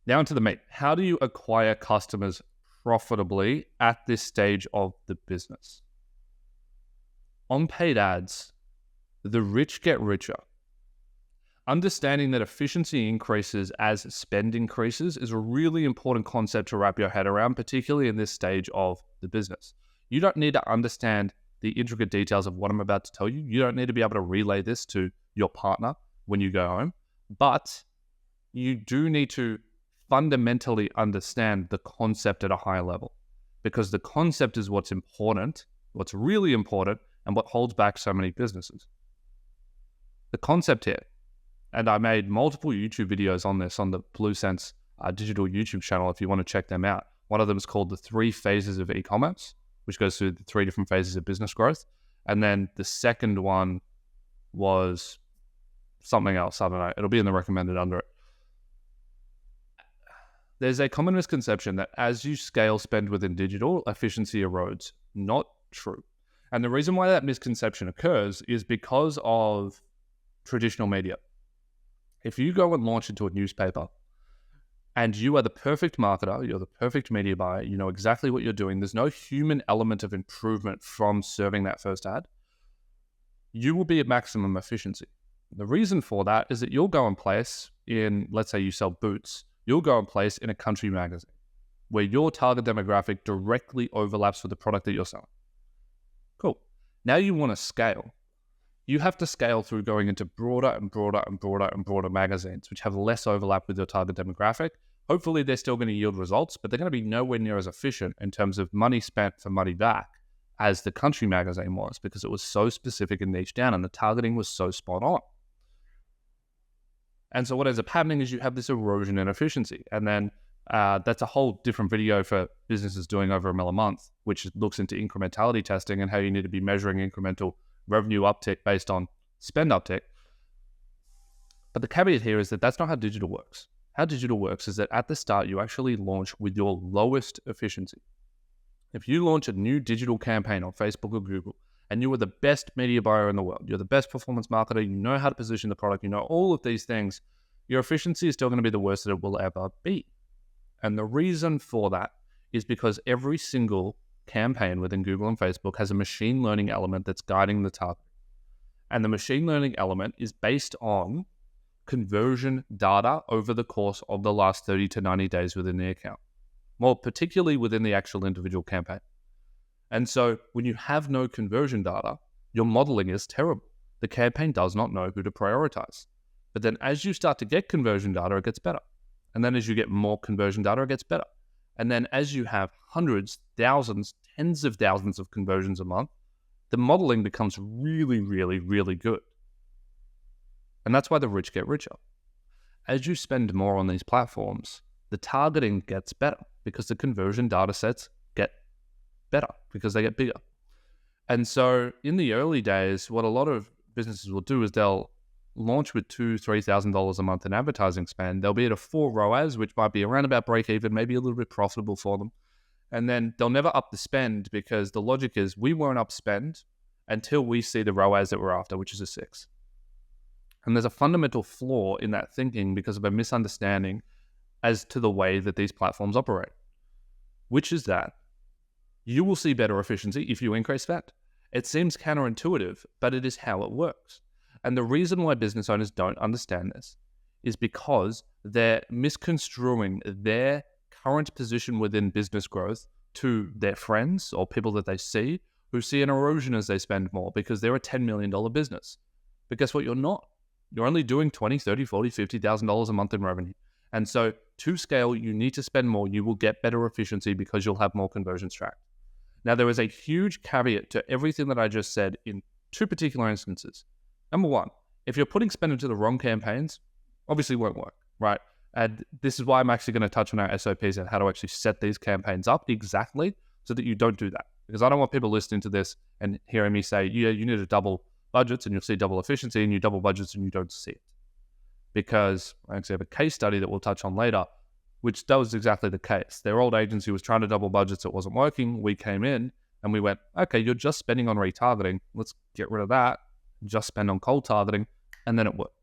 Now into the meat. How do you acquire customers profitably at this stage of the business? On paid ads, the rich get richer. Understanding that efficiency increases as spend increases is a really important concept to wrap your head around, particularly in this stage of the business. You don't need to understand the intricate details of what I'm about to tell you. You don't need to be able to relay this to your partner when you go home, but you do need to fundamentally understand the concept at a high level, because the concept is what's important, what's really important, and what holds back so many businesses. The concept here, and I made multiple YouTube videos on this on the Blue Sense digital YouTube channel if you want to check them out. One of them is called the 3 phases of e-commerce, which goes through the 3 different phases of business growth. And then the second one was something else. I don't know. It'll be in the recommended under it. There's a common misconception that as you scale spend within digital, efficiency erodes. Not true. And the reason why that misconception occurs is because of traditional media. If you go and launch into a newspaper and you are the perfect marketer, you're the perfect media buyer, you know exactly what you're doing, there's no human element of improvement from serving that first ad, you will be at maximum efficiency. The reason for that is that you'll go and place in, let's say you sell boots, you'll go and place in a country magazine where your target demographic directly overlaps with the product that you're selling. Cool. Now you want to scale. You have to scale through going into broader and broader and broader and broader magazines, which have less overlap with your target demographic. Hopefully, they're still going to yield results, but they're going to be nowhere near as efficient in terms of money spent for money back as the country magazine was, because it was so specific and niche down and the targeting was so spot on. And so what ends up happening is you have this erosion in efficiency. And then that's a whole different video for businesses doing over $1 million a month, which looks into incrementality testing and how you need to be measuring incremental revenue uptick based on spend uptick. But the caveat here is that that's not how digital works. How digital works is that at the start, you actually launch with your lowest efficiency. If you launch a new digital campaign on Facebook or Google, and you are the best media buyer in the world, you're the best performance marketer, you know how to position the product, you know all of these things, your efficiency is still going to be the worst that it will ever be. And the reason for that is because every single campaign within Google and Facebook has a machine learning element that's guiding the target. And the machine learning element is based on conversion data over the course of the last 30 to 90 days within the account, more particularly within the actual individual campaign. And so when you have no conversion data, your modeling is terrible. The campaign does not know who to prioritize. But then as you start to get conversion data, it gets better. And then as you get more conversion data, it gets better. And then as you have hundreds, thousands, tens of thousands of conversions a month, the modeling becomes really, really, really good. And that's why the rich get richer. As you spend more on these platforms, the targeting gets better because the conversion data sets get better because they get bigger. And so in the early days, what a lot of businesses will do is they'll launch with $2,000-$3,000 a month in advertising spend. They'll be at a 4 ROAS, which might be around about break even, maybe a little bit profitable for them. And then they'll never up the spend because the logic is we won't up spend until we see the ROAS that we're after, which is a 6. And there's a fundamental flaw in that thinking because of a misunderstanding as to the way that these platforms operate, which is that you will see better efficiency if you increase spend. It seems counterintuitive, but it is how it works. And the reason why business owners don't understand this is because they're misconstruing their current position within business growth to their friends or people that they see who see an erosion as they spend more because they're a $10 million business. But guess what? You're not. You're only doing $20, $30, $40, $50,000 a month in revenue. And so to scale, you need to spend more. You will get better efficiency because you'll have more conversions tracked. Now, there is a huge caveat to everything that I just said in 2 particular instances. Number 1, if you're putting spend into the wrong campaigns, obviously it won't work, right? And this is why I'm actually going to touch on our SOPs and how to actually set these campaigns up exactly so that you don't do that. Because I don't want people listening to this and hearing me say, yeah, you need to double budgets and you'll see double efficiency, and you double budgets and you don't see it. Because I actually have a case study that we'll touch on later, which that was exactly the case. Their old agency was trying to double budgets. It wasn't working. We came in and we went, okay, you're just spending on retargeting. Let's get rid of that. Just spend on cold targeting. And then it worked.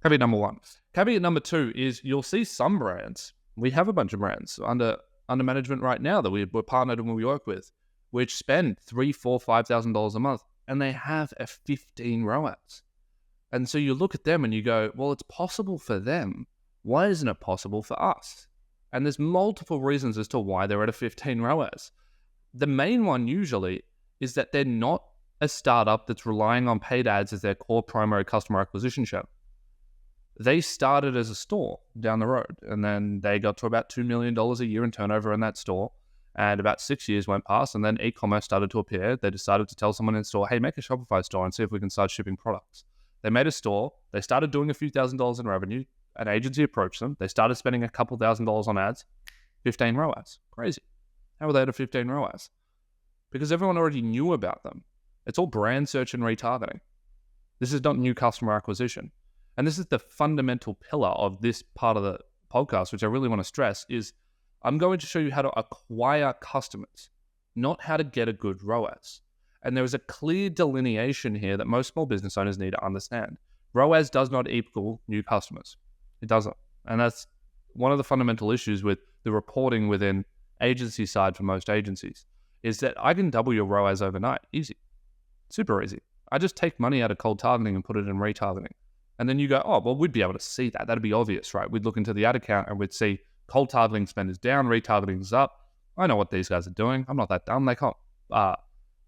Caveat number one. Caveat number two is you'll see some brands. We have a bunch of brands under management right now that we're partnered and we work with, which spend $3,000, $4,000, $5,000 a month, and they have a 15 ROAS. And so you look at them and you go, well, it's possible for them. Why isn't it possible for us? And there's multiple reasons as to why they're at a 15 ROAS. The main one usually is that they're not a startup that's relying on paid ads as their core primary customer acquisition channel. They started as a store down the road, and then they got to about $2 million a year in turnover in that store. And about 6 years went past, and then e-commerce started to appear. They decided to tell someone in store, hey, make a Shopify store and see if we can start shipping products. They made a store. They started doing a few $1,000s in revenue. An agency approached them. They started spending a couple $1,000s on ads. 15 ROAS. Crazy. How were they at a 15 ROAS? Because everyone already knew about them. It's all brand search and retargeting. This is not new customer acquisition. And this is the fundamental pillar of this part of the podcast, which I really want to stress, is I'm going to show you how to acquire customers, not how to get a good ROAS. And there is a clear delineation here that most small business owners need to understand. ROAS does not equal new customers. It doesn't. And that's one of the fundamental issues with the reporting within agency side for most agencies, is that I can double your ROAS overnight. Easy. Super easy. I just take money out of cold targeting and put it in retargeting. And then you go, oh, well, we'd be able to see that. That'd be obvious, right? We'd look into the ad account and we'd see cold targeting spend is down, retargeting is up. I know what these guys are doing. I'm not that dumb. They can't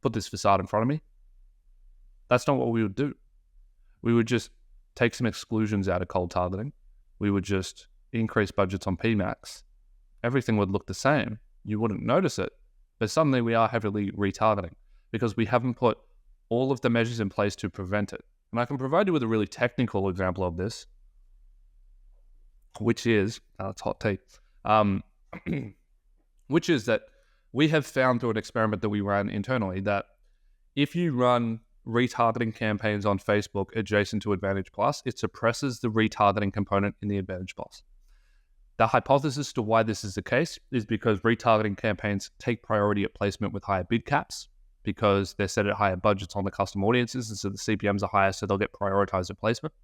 put this facade in front of me. That's not what we would do. We would just take some exclusions out of cold targeting. We would just increase budgets on PMAX. Everything would look the same. You wouldn't notice it. But suddenly we are heavily retargeting because we haven't put all of the measures in place to prevent it. And I can provide you with a really technical example of this, which is, it's hot tea, which is that we have found through an experiment that we ran internally that if you run retargeting campaigns on Facebook adjacent to Advantage Plus, it suppresses the retargeting component in the Advantage Plus. The hypothesis to why this is the case is because retargeting campaigns take priority at placement with higher bid caps, because they're set at higher budgets on the custom audiences, and so the CPMs are higher, so they'll get prioritized at placement,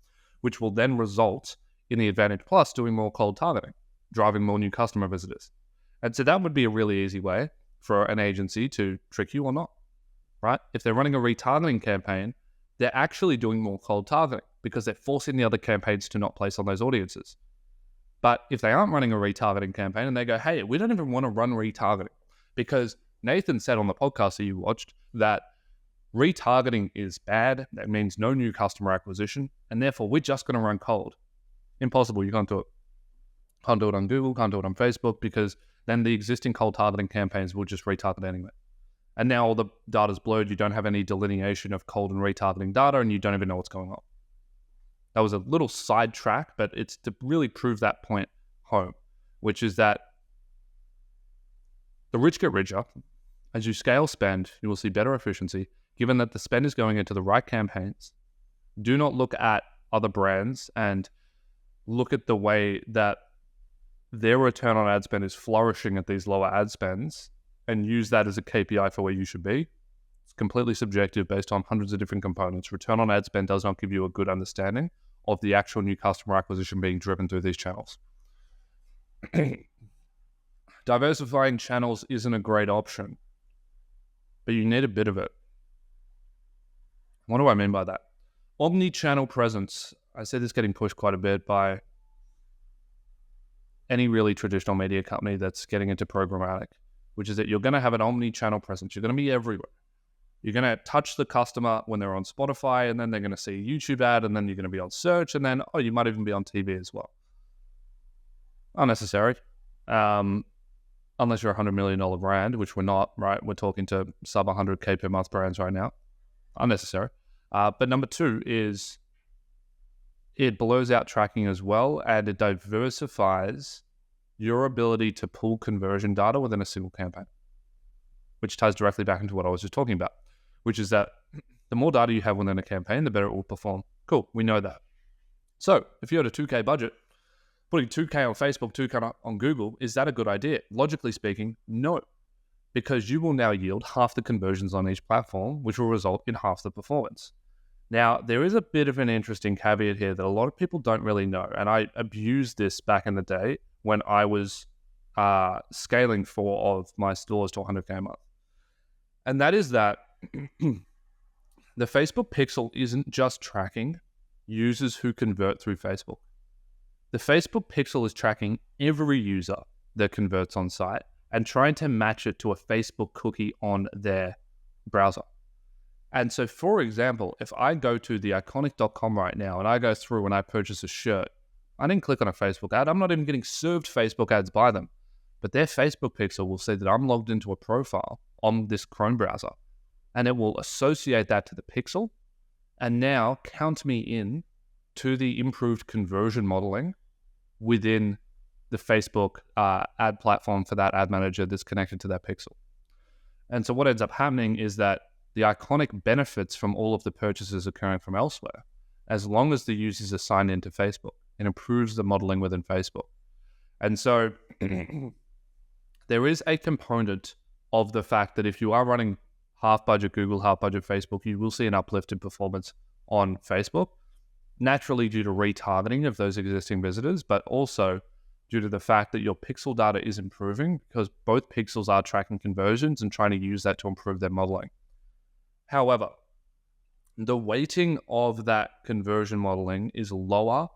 which will then result in the Advantage Plus doing more cold targeting, driving more new customer visitors. And so that would be a really easy way for an agency to trick you or not, right? If they're running a retargeting campaign, they're actually doing more cold targeting because they're forcing the other campaigns to not place on those audiences. But if they aren't running a retargeting campaign and they go, hey, we don't even want to run retargeting because Nathan said on the podcast that you watched that retargeting is bad. That means no new customer acquisition. And therefore, we're just going to run cold. Impossible. You can't do it. Can't do it on Google. Can't do it on Facebook because then the existing cold targeting campaigns will just retarget anyway. And now all the data's blurred. You don't have any delineation of cold and retargeting data and you don't even know what's going on. That was a little sidetrack, but it's to really prove that point home, which is that the rich get richer. As you scale spend, you will see better efficiency, given that the spend is going into the right campaigns. Do not look at other brands and look at the way that their return on ad spend is flourishing at these lower ad spends and use that as a KPI for where you should be. It's completely subjective based on hundreds of different components. Return on ad spend does not give you a good understanding of the actual new customer acquisition being driven through these channels. Diversifying channels isn't a great option, but you need a bit of it. What do I mean by that? Omni-channel presence. I see this getting pushed quite a bit by any really traditional media company that's getting into programmatic, which is that you're going to have an omni-channel presence. You're going to be everywhere. You're going to touch the customer when they're on Spotify, and then they're going to see a YouTube ad, and then you're going to be on search, and then, you might even be on TV as well. Unnecessary. Unless you're a $100 million brand, which we're not, right? We're talking to sub 100K per month brands right now. Unnecessary. But number two is it blows out tracking as well, and it diversifies your ability to pull conversion data within a single campaign, which ties directly back into what I was just talking about, which is that the more data you have within a campaign, the better it will perform. Cool, we know that. So if you had a 2K budget, putting 2K on Facebook, 2K on Google, is that a good idea? Logically speaking, no, because you will now yield half the conversions on each platform, which will result in half the performance. Now, there is a bit of an interesting caveat here that a lot of people don't really know, and I abused this back in the day when I was scaling 4 of my stores to 100K a month. And that is that the Facebook pixel isn't just tracking users who convert through Facebook. The Facebook pixel is tracking every user that converts on site and trying to match it to a Facebook cookie on their browser. And so, for example, if I go to theiconic.com right now and I go through and I purchase a shirt, I didn't click on a Facebook ad. I'm not even getting served Facebook ads by them. But their Facebook pixel will see that I'm logged into a profile on this Chrome browser, and it will associate that to the pixel and now count me in to the improved conversion modeling within the Facebook ad platform for that ad manager that's connected to that pixel. And so what ends up happening is that the Iconic benefits from all of the purchases occurring from elsewhere, as long as the users are signed into Facebook. It improves the modeling within Facebook. And so there is a component of the fact that if you are running half budget Google, half budget Facebook, you will see an uplift in performance on Facebook, naturally due to retargeting of those existing visitors, but also due to the fact that your pixel data is improving because both pixels are tracking conversions and trying to use that to improve their modeling. However, the weighting of that conversion modeling is lower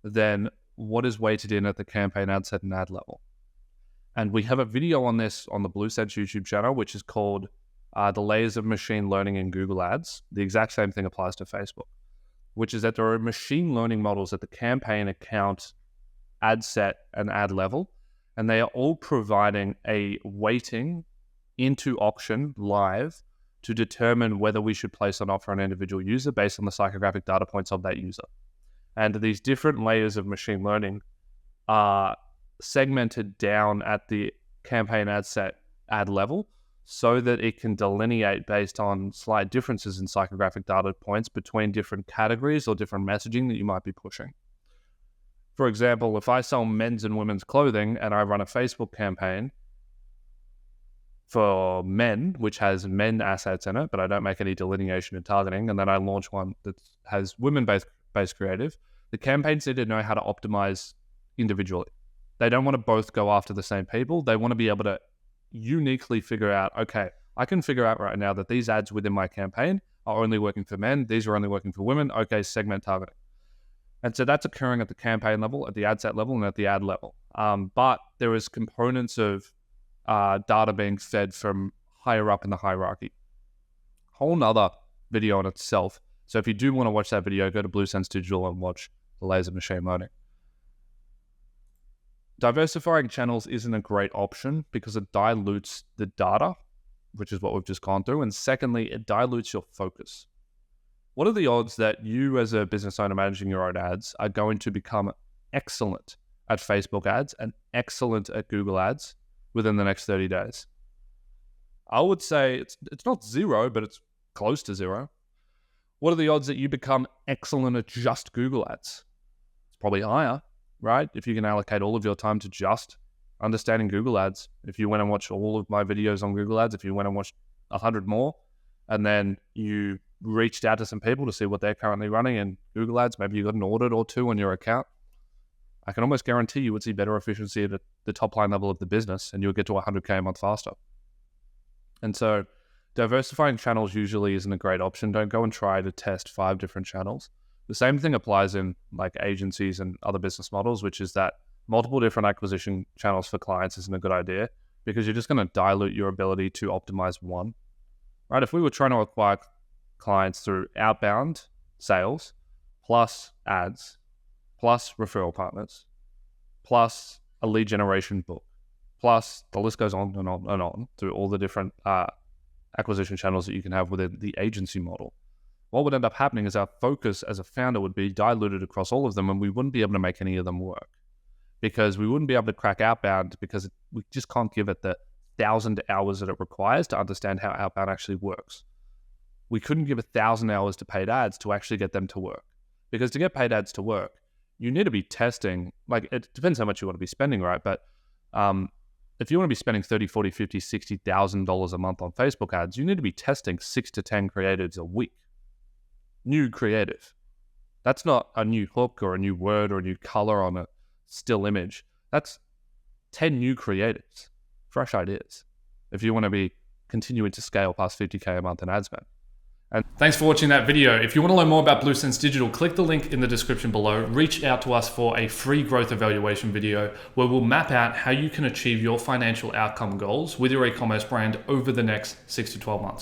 than what is weighted in at the campaign ad set and ad level. And we have a video on this on the BlueSense YouTube channel, which is called The Layers of Machine Learning in Google Ads. The exact same thing applies to Facebook, which is that there are machine learning models at the campaign account, ad set, and ad level, and they are all providing a weighting into auction live to determine whether we should place an offer on an individual user based on the psychographic data points of that user. And these different layers of machine learning are segmented down at the campaign ad set ad level so that it can delineate based on slight differences in psychographic data points between different categories or different messaging that you might be pushing. For example, if I sell men's and women's clothing and I run a Facebook campaign for men, which has men assets in it, but I don't make any delineation and targeting, and then I launch one that has women-based creative, the campaigns need to know how to optimize individually. They don't want to both go after the same people. They want to be able to uniquely figure out, okay, I can figure out right now that these ads within my campaign are only working for men. These are only working for women. Okay, segment targeting. And so that's occurring at the campaign level, at the ad set level, and at the ad level. But there is components of data being fed from higher up in the hierarchy. Whole nother video in itself. So if you do want to watch that video, go to BlueSense Digital and watch The Layers of Machine Learning. Diversifying channels isn't a great option because it dilutes the data, which is what we've just gone through. And secondly, it dilutes your focus. What are the odds that you as a business owner managing your own ads are going to become excellent at Facebook ads and excellent at Google ads within the next 30 days? I would say it's not zero, but it's close to zero. What are the odds that you become excellent at just Google ads? It's probably higher, right? If you can allocate all of your time to just understanding Google ads. If you went and watched all of my videos on Google ads, if you went and watched 100 more, and then you reached out to some people to see what they're currently running in Google ads, maybe you got an audit or two on your account, I can almost guarantee you would see better efficiency at the top line level of the business and you'll get to 100K a month faster. And so diversifying channels usually isn't a great option. Don't go and try to test 5 different channels. The same thing applies in like agencies and other business models, which is that multiple different acquisition channels for clients isn't a good idea because you're just going to dilute your ability to optimize one, right? If we were trying to acquire clients through outbound sales, plus ads, plus referral partners, plus a lead generation book, plus the list goes on and on and on through all the different acquisition channels that you can have within the agency model. What would end up happening is our focus as a founder would be diluted across all of them and we wouldn't be able to make any of them work because we wouldn't be able to crack outbound because we just can't give it the 1,000 hours that it requires to understand how outbound actually works. We couldn't give 1,000 hours to paid ads to actually get them to work. Because to get paid ads to work, you need to be testing, like it depends how much you want to be spending, right? But if you want to be spending $30,000, $40,000, $50,000, $60,000 a month on Facebook ads, you need to be testing 6 to 10 creatives a week. new creative. That's not a new hook or a new word or a new color on a still image. That's 10 new creatives, fresh ideas, if you want to be continuing to scale past 50K a month in ad spend. And thanks for watching that video. If you want to learn more about BlueSense Digital, click the link in the description below. Reach out to us for a free growth evaluation video where we'll map out how you can achieve your financial outcome goals with your e-commerce brand over the next 6 to 12 months.